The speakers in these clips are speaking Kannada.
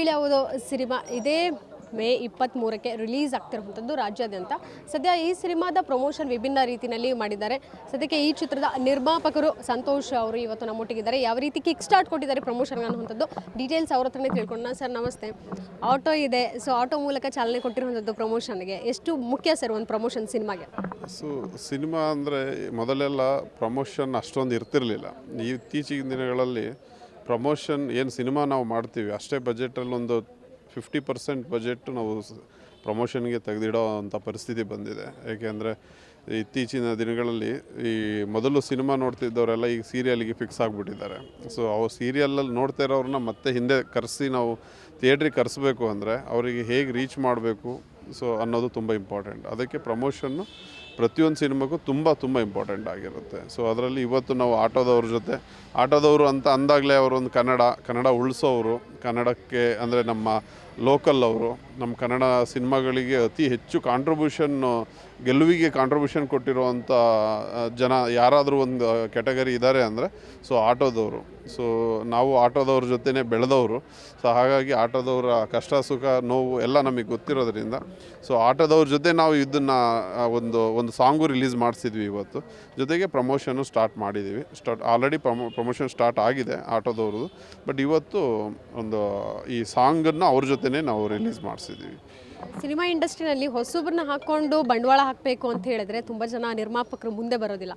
ಕೀಳ್ಯಾವುದು ಸಿನಿಮಾ ಇದೇ ಮೇ 23ಕ್ಕೆ ರಿಲೀಸ್ ಆಗ್ತಿರುವಂಥದ್ದು ರಾಜ್ಯಾದ್ಯಂತ. ಸದ್ಯ ಈ ಸಿನಿಮಾದ ಪ್ರಮೋಷನ್ ವಿಭಿನ್ನ ರೀತಿಯಲ್ಲಿ ಮಾಡಿದ್ದಾರೆ. ಸದ್ಯಕ್ಕೆ ಈ ಚಿತ್ರದ ನಿರ್ಮಾಪಕರು ಸಂತೋಷ್ ಅವರು ಇವತ್ತು ನಮ್ಮೊಟ್ಟಿಗಿದ್ದಾರೆ. ಯಾವ ರೀತಿ ಕಿಕ್ ಸ್ಟಾರ್ಟ್ ಕೊಟ್ಟಿದ್ದಾರೆ ಪ್ರಮೋಷನ್ಗೆ ಅನ್ನುವಂಥದ್ದು ಡೀಟೇಲ್ಸ್ ಅವ್ರ ಹತ್ರನೇ ತಿಳ್ಕೊಳ್ಳೋಣ. ಸರ್ ನಮಸ್ತೆ. ಆಟೋ ಇದೆ, ಸೊ ಆಟೋ ಮೂಲಕ ಚಾಲನೆ ಕೊಟ್ಟಿರುವಂಥದ್ದು ಪ್ರಮೋಷನ್ಗೆ ಎಷ್ಟು ಮುಖ್ಯ ಸರ್ ಒಂದು ಪ್ರಮೋಷನ್ ಸಿನಿಮಾಗೆ? ಸೊ ಸಿನಿಮಾ ಅಂದರೆ ಮೊದಲೆಲ್ಲ ಪ್ರಮೋಷನ್ ಅಷ್ಟೊಂದು ಇರ್ತಿರಲಿಲ್ಲ. ಇತ್ತೀಚಿನ ದಿನಗಳಲ್ಲಿ ಪ್ರಮೋಷನ್ ಏನು ಸಿನಿಮಾ ನಾವು ಮಾಡ್ತೀವಿ ಅಷ್ಟೇ ಬಜೆಟಲ್ಲಿ ಒಂದು 50% ಬಜೆಟ್ ನಾವು ಪ್ರಮೋಷನ್ಗೆ ತೆಗೆದಿಡೋ ಅಂಥ ಪರಿಸ್ಥಿತಿ ಬಂದಿದೆ. ಏಕೆಂದರೆ ಇತ್ತೀಚಿನ ದಿನಗಳಲ್ಲಿ ಈ ಮೊದಲು ಸಿನಿಮಾ ನೋಡ್ತಿದ್ದವರೆಲ್ಲ ಈಗ ಸೀರಿಯಲ್ಗೆ ಫಿಕ್ಸ್ ಆಗಿಬಿಟ್ಟಿದ್ದಾರೆ. ಸೊ ಅವ್ರು ಸೀರಿಯಲಲ್ಲಿ ನೋಡ್ತಾ ಇರೋರನ್ನ ಮತ್ತೆ ಹಿಂದೆ ಕರೆಸಿ ನಾವು ಥಿಯೇಟ್ರಿಗೆ ಕರೆಸ್ಬೇಕು ಅಂದರೆ ಅವರಿಗೆ ಹೇಗೆ ರೀಚ್ ಮಾಡಬೇಕು ಸೊ ಅನ್ನೋದು ತುಂಬ ಇಂಪಾರ್ಟೆಂಟ್. ಅದಕ್ಕೆ ಪ್ರಮೋಷನ್ನು ಪ್ರತಿಯೊಂದು ಸಿನಿಮಾಗೂ ತುಂಬ ಇಂಪಾರ್ಟೆಂಟ್ ಆಗಿರುತ್ತೆ. ಸೊ ಅದರಲ್ಲಿ ಇವತ್ತು ನಾವು ಆಟೋದವ್ರ ಜೊತೆ ಆಟೋದವರು ಅಂತ ಅಂದಾಗಲೇ ಅವರೊಂದು ಕನ್ನಡ ಉಳಿಸೋರು, ಕನ್ನಡಕ್ಕೆ ಅಂದರೆ ನಮ್ಮ ಲೋಕಲ್ ಅವರು ನಮ್ಮ ಕನ್ನಡ ಸಿನಿಮಾಗಳಿಗೆ ಅತಿ ಹೆಚ್ಚು ಗೆಲುವಿಗೆ ಕಾಂಟ್ರಿಬ್ಯೂಷನ್ ಕೊಟ್ಟಿರುವಂಥ ಜನ ಯಾರಾದರೂ ಒಂದು ಕ್ಯಾಟಗರಿ ಇದ್ದಾರೆ ಅಂದರೆ ಸೊ ಆಟೋದವರು. ಸೊ ನಾವು ಆಟೋದವ್ರ ಜೊತೆನೇ ಬೆಳೆದವರು. ಸೊ ಹಾಗಾಗಿ ಆಟೋದವರ ಕಷ್ಟ ಸುಖ ನೋವು ಎಲ್ಲ ನಮಗೆ ಗೊತ್ತಿರೋದ್ರಿಂದ ಸೊ ಆಟೋದವ್ರ ಜೊತೆ ನಾವು ಇದನ್ನು ಒಂದು ಸಾಂಗು ರಿಲೀಸ್ ಮಾಡಿಸಿದ್ವಿ ಇವತ್ತು. ಜೊತೆಗೆ ಪ್ರಮೋಷನ್ನು ಸ್ಟಾರ್ಟ್ ಮಾಡಿದ್ದೀವಿ. ಆಲ್ರೆಡಿ ಪ್ರಮೋಷನ್ ಸ್ಟಾರ್ಟ್ ಆಗಿದೆ ಆಟೋದವ್ರದ್ದು. ಬಟ್ ಇವತ್ತು ಈ ಸಾಂಗನ್ನು ಅವ್ರ ಜೊತೆನೇ ನಾವು ರಿಲೀಸ್ ಮಾಡಿಸಿದ್ದೀವಿ. ಸಿನಿಮಾ ಇಂಡಸ್ಟ್ರಿನಲ್ಲಿ ಹೊಸಬ್ರನ್ನ ಹಾಕ್ಕೊಂಡು ಬಂಡವಾಳ ಹಾಕಬೇಕು ಅಂತ ಹೇಳಿದ್ರೆ ತುಂಬ ಜನ ನಿರ್ಮಾಪಕರು ಮುಂದೆ ಬರೋದಿಲ್ಲ.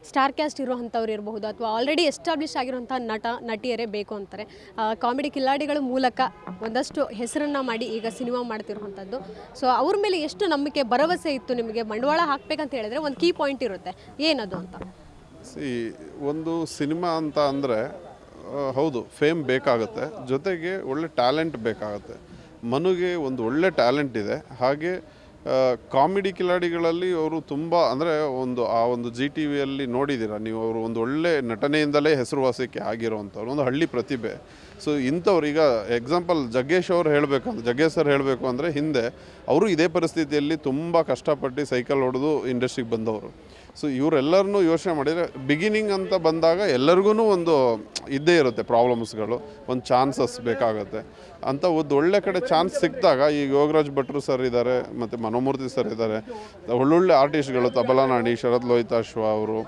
ಸ್ಟಾರ್ ಕ್ಯಾಸ್ಟ್ ಇರುವಂಥವ್ರು ಇರಬಹುದು ಅಥವಾ ಆಲ್ರೆಡಿ ಎಸ್ಟಾಬ್ಲಿಷ್ ಆಗಿರುವಂಥ ನಟಿಯರೇ ಬೇಕು ಅಂತಾರೆ. ಕಾಮಿಡಿ ಕಿಲಾಡಿಗಳ ಮೂಲಕ ಒಂದಷ್ಟು ಹೆಸರನ್ನು ಮಾಡಿ ಈಗ ಸಿನಿಮಾ ಮಾಡ್ತಿರುವಂಥದ್ದು. ಸೊ ಅವ್ರ ಮೇಲೆ ಎಷ್ಟು ನಂಬಿಕೆ ಭರವಸೆ ಇತ್ತು ನಿಮಗೆ? ಬಂಡವಾಳ ಹಾಕಬೇಕಂತ ಹೇಳಿದ್ರೆ ಒಂದು ಕೀ ಪಾಯಿಂಟ್ ಇರುತ್ತೆ, ಏನದು ಅಂತ? ಒಂದು ಸಿನಿಮಾ ಅಂತ ಅಂದರೆ ಹೌದು ಫೇಮ್ ಬೇಕಾಗುತ್ತೆ, ಜೊತೆಗೆ ಒಳ್ಳೆ ಟ್ಯಾಲೆಂಟ್ ಬೇಕಾಗುತ್ತೆ. ಮನುಗೆ ಒಂದು ಒಳ್ಳೆ ಟ್ಯಾಲೆಂಟ್ ಇದೆ. ಹಾಗೆ ಕಾಮಿಡಿ ಕಿಲಾಡಿಗಳಲ್ಲಿ ಅವರು ತುಂಬ ಅಂದರೆ ಒಂದು ಜಿ ಟಿ ವಿಯಲ್ಲಿ ನೋಡಿದ್ದೀರ ನೀವು, ಅವರು ಒಂದು ಒಳ್ಳೆ ನಟನೆಯಿಂದಲೇ ಹೆಸರುವಾಸಕ್ಕೆ ಆಗಿರೋವಂಥವ್ರು, ಒಂದು ಹಳ್ಳಿ ಪ್ರತಿಭೆ. ಸೊ ಇಂಥವ್ರು ಈಗ ಎಕ್ಸಾಂಪಲ್ ಜಗ್ಗೇಶ್ ಸರ್ ಹೇಳಬೇಕು ಅಂದರೆ ಹಿಂದೆ ಅವರು ಇದೇ ಪರಿಸ್ಥಿತಿಯಲ್ಲಿ ತುಂಬ ಕಷ್ಟಪಟ್ಟು ಸೈಕಲ್ ಹೊಡೆದು ಇಂಡಸ್ಟ್ರಿಗೆ ಬಂದವರು. ಸೊ ಇವರೆಲ್ಲರನ್ನೂ ಯೋಚನೆ ಮಾಡಿದರೆ ಬಿಗಿನಿಂಗ್ ಅಂತ ಬಂದಾಗ ಎಲ್ಲರಿಗೂ ಒಂದು ಇದ್ದೇ ಇರುತ್ತೆ ಪ್ರಾಬ್ಲಮ್ಸ್ಗಳು, ಒಂದು ಚಾನ್ಸಸ್ ಬೇಕಾಗುತ್ತೆ ಅಂತ ಒಂದು ಒಳ್ಳೆ ಕಡೆ ಚಾನ್ಸ್ ಸಿಕ್ಕಿದಾಗ ಈಗ ಯೋಗರಾಜ್ ಭಟ್ರು ಸರ್ ಇದ್ದಾರೆ, ಮತ್ತು ಮನೋಮೂರ್ತಿ ಸರ್ ಇದ್ದಾರೆ, ಒಳ್ಳೊಳ್ಳೆ ಆರ್ಟಿಸ್ಟ್ಗಳು, ತಬಲಾ ನಾಣಿ, ಶರತ್ ಲೋಹಿತಾಶ್ವ ಅವರು,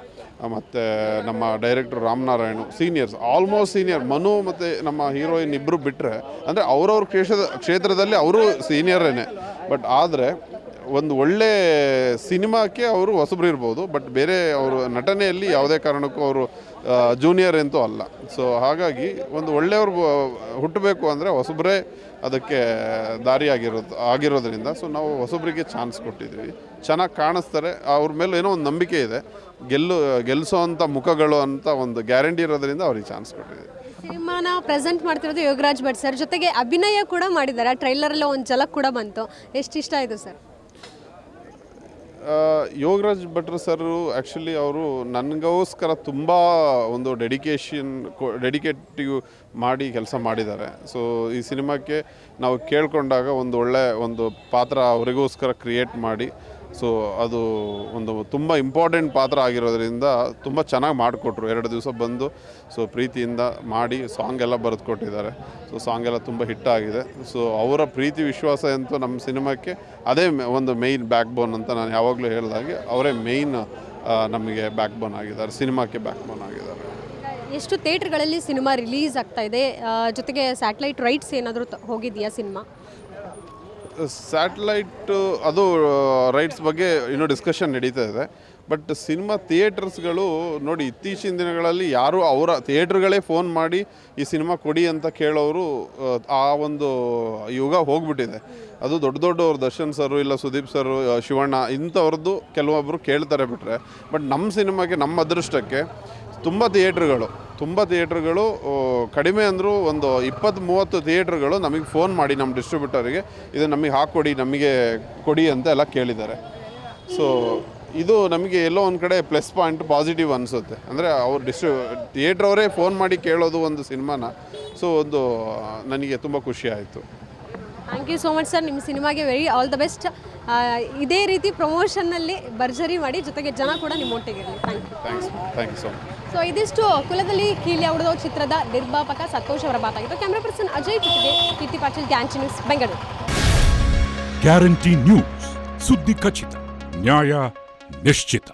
ಮತ್ತು ನಮ್ಮ director Ramanarayan, seniors, almost senior. Manu ಮತ್ತು ನಮ್ಮ ಹೀರೋಯಿನ್ ಇಬ್ಬರು ಬಿಟ್ಟರೆ ಅಂದರೆ ಅವ್ರವ್ರ ಕ್ಷೇತ್ರದಲ್ಲಿ ಅವರು ಸೀನಿಯರೇನೆ. ಬಟ್ ಆದರೆ ಒಂದು ಒಳ್ಳೆ ಸಿನಿಮಾಕ್ಕೆ ಅವರು ಹೊಸಬ್ರು ಇರ್ಬೋದು, ಬಟ್ ಬೇರೆ ಅವರು ನಟನೆಯಲ್ಲಿ ಯಾವುದೇ ಕಾರಣಕ್ಕೂ ಅವರು ಜೂನಿಯರ್ ಅಂತೂ ಅಲ್ಲ. ಸೊ ಹಾಗಾಗಿ ಒಂದು ಒಳ್ಳೆಯವ್ರು ಹುಟ್ಟಬೇಕು ಅಂದರೆ ಹೊಸಬ್ರೇ ಅದಕ್ಕೆ ಆಗಿರೋದ್ರಿಂದ ಸೊ ನಾವು ಹೊಸಬ್ರಿಗೆ ಚಾನ್ಸ್ ಕೊಟ್ಟಿದ್ವಿ. ಚೆನ್ನಾಗಿ ಕಾಣಿಸ್ತಾರೆ, ಅವ್ರ ಮೇಲೆ ಏನೋ ಒಂದು ನಂಬಿಕೆ ಇದೆ, ಗೆಲ್ಲಿಸೋವಂಥ ಮುಖಗಳು ಅಂತ ಒಂದು ಗ್ಯಾರಂಟಿ ಇರೋದ್ರಿಂದ ಅವ್ರಿಗೆ ಚಾನ್ಸ್ ಕೊಟ್ಟಿದ್ದೀವಿ. ಸಿನಿಮಾನ ಪ್ರೆಸೆಂಟ್ ಮಾಡ್ತಿರೋದು ಯೋಗರಾಜ್ ಭಟ್ ಸರ್, ಜೊತೆಗೆ ಅಭಿನಯ ಕೂಡ ಮಾಡಿದ್ದಾರೆ. ಟ್ರೈಲರಲ್ಲಿ ಒಂದು ಝಲಕ್ ಕೂಡ ಬಂತು, ಎಷ್ಟು ಇಷ್ಟ ಆಯಿತು ಸರ್? ಯೋಗರಾಜ್ ಭಟ್ರು ಸರ್ ಆ್ಯಕ್ಚುಲಿ ಅವರು ನನಗೋಸ್ಕರ ತುಂಬ ಒಂದು ಡೆಡಿಕೇಟಿವ್ ಮಾಡಿ ಕೆಲಸ ಮಾಡಿದ್ದಾರೆ. ಸೊ ಈ ಸಿನಿಮಾಕ್ಕೆ ನಾವು ಕೇಳಿಕೊಂಡಾಗ ಒಂದು ಪಾತ್ರ ಅವರಿಗೋಸ್ಕರ ಕ್ರಿಯೇಟ್ ಮಾಡಿ ಸೊ ಅದು ತುಂಬ ಇಂಪಾರ್ಟೆಂಟ್ ಪಾತ್ರ ಆಗಿರೋದ್ರಿಂದ ತುಂಬ ಚೆನ್ನಾಗಿ ಮಾಡಿಕೊಟ್ರು. 2 ದಿವಸ ಬಂದು ಸೊ ಪ್ರೀತಿಯಿಂದ ಮಾಡಿ ಸಾಂಗ್ ಎಲ್ಲ ಬರೆದು ಕೊಟ್ಟಿದ್ದಾರೆ. ಸೊ ಸಾಂಗ್ ಎಲ್ಲ ತುಂಬ ಹಿಟ್ ಆಗಿದೆ. ಸೊ ಅವರ ಪ್ರೀತಿ ವಿಶ್ವಾಸ ಅಂತೂ ನಮ್ಮ ಸಿನಿಮಾಕ್ಕೆ ಅದೇ ಒಂದು ಮೇಯ್ನ್ ಬ್ಯಾಕ್ ಬೋನ್ ಅಂತ ನಾನು ಯಾವಾಗಲೂ ಹೇಳಿದಾಗೆ ಅವರೇ ಮೇಯ್ನ್ ನಮಗೆ ಬ್ಯಾಕ್ ಬೋನ್ ಆಗಿದ್ದಾರೆ, ಸಿನಿಮಾಕ್ಕೆ ಬ್ಯಾಕ್ ಬೋನ್ ಆಗಿದ್ದಾರೆ. ಎಷ್ಟು ಥಿಯೇಟ್ರ್ಗಳಲ್ಲಿ ಸಿನಿಮಾ ರಿಲೀಸ್ ಆಗ್ತಾ ಇದೆ, ಜೊತೆಗೆ ಸ್ಯಾಟಲೈಟ್ ರೈಟ್ಸ್ ಏನಾದರೂ ಹೋಗಿದೆಯಾ ಸಿನಿಮಾ? ಸ್ಯಾಟಲೈಟ್ ಅದು ರೈಟ್ಸ್ ಬಗ್ಗೆ ಇನ್ನೂ ಡಿಸ್ಕಷನ್ ನಡೀತಾ ಇದೆ. ಬಟ್ ಸಿನಿಮಾ ಥಿಯೇಟರ್ಸ್ಗಳು ನೋಡಿ, ಇತ್ತೀಚಿನ ದಿನಗಳಲ್ಲಿ ಯಾರು ಅವರ ಥಿಯೇಟ್ರ್ಗಳೇ ಫೋನ್ ಮಾಡಿ ಈ ಸಿನಿಮಾ ಕೊಡಿ ಅಂತ ಕೇಳೋರು ಆ ಒಂದು ಯುಗ ಹೋಗ್ಬಿಟ್ಟಿದೆ. ಅದು ದೊಡ್ಡವ್ರು ದರ್ಶನ್ ಸರು, ಇಲ್ಲ ಸುದೀಪ್ ಸರು, ಶಿವಣ್ಣ ಇಂಥವ್ರದ್ದು ಕೆಲವೊಬ್ಬರು ಕೇಳ್ತಾರೆ ಬಿಟ್ಟರೆ. ಬಟ್ ನಮ್ಮ ಸಿನಿಮಾಗೆ, ನಮ್ಮ ಅದೃಷ್ಟಕ್ಕೆ ತುಂಬ ಥಿಯೇಟ್ರುಗಳು ಕಡಿಮೆ ಅಂದರೂ ಒಂದು 20-30 ಥಿಯೇಟ್ರುಗಳು ನಮಗೆ ಫೋನ್ ಮಾಡಿ ನಮ್ಮ ಡಿಸ್ಟ್ರಿಬ್ಯೂಟರಿಗೆ ಇದು ನಮಗೆ ಹಾಕ್ಕೊಡಿ, ನಮಗೆ ಕೊಡಿ ಅಂತ ಎಲ್ಲ ಕೇಳಿದ್ದಾರೆ. ಸೊ ಇದು ನಮಗೆ ಎಲ್ಲೋ ಒಂದು ಕಡೆ ಪ್ಲಸ್ ಪಾಯಿಂಟ್, ಪಾಸಿಟಿವ್ ಅನಿಸುತ್ತೆ. ಅಂದರೆ ಅವ್ರು ಥಿಯೇಟ್ರವರೇ ಫೋನ್ ಮಾಡಿ ಕೇಳೋದು ಒಂದು ಸಿನಿಮಾನ. ಸೊ ನನಗೆ ತುಂಬ ಖುಷಿ ಆಯಿತು. Thank you so much sir. ನಿಮ್ಮ ಸಿನಿಮಾಗೆ ವೆರಿ ಆಲ್ ದ ಬೆಸ್ಟ್. ಇದೇ ರೀತಿ ಪ್ರಮೋಷನ್ನಲ್ಲಿ ಭರ್ಜರಿ ಮಾಡಿ, ಜೊತೆಗೆ ಜನ ಕೂಡ ನಿಮ್ಮೊಟ್ಟಿಗಿರಲಿ. Thank you. Thank you so much. So ಇದಿಷ್ಟು ಕುಲದಲ್ಲಿ ಕೀಲಿ ಅವಳದೋ ಚಿತ್ರದ ನಿರ್ಮಾಪಕ ಸಂತೋಷ್ ಅವರ ಮಾತಾಗಿತ್ತು. ಕ್ಯಾಮ್ರಾ ಪರ್ಸನ್ ಅಜಯ್ ಜೊತೆಗೆ ಕೀರ್ತಿ ಪಾಟೀಲ್, ಗ್ಯಾನ್ಚಿ ನ್ಯೂಸ್, ಬೆಂಗಳೂರು. ಗ್ಯಾರಂಟಿ ನ್ಯೂಸ್, ಸುದ್ದಿ ಖಚಿತ, ನ್ಯಾಯ ನಿಶ್ಚಿತ.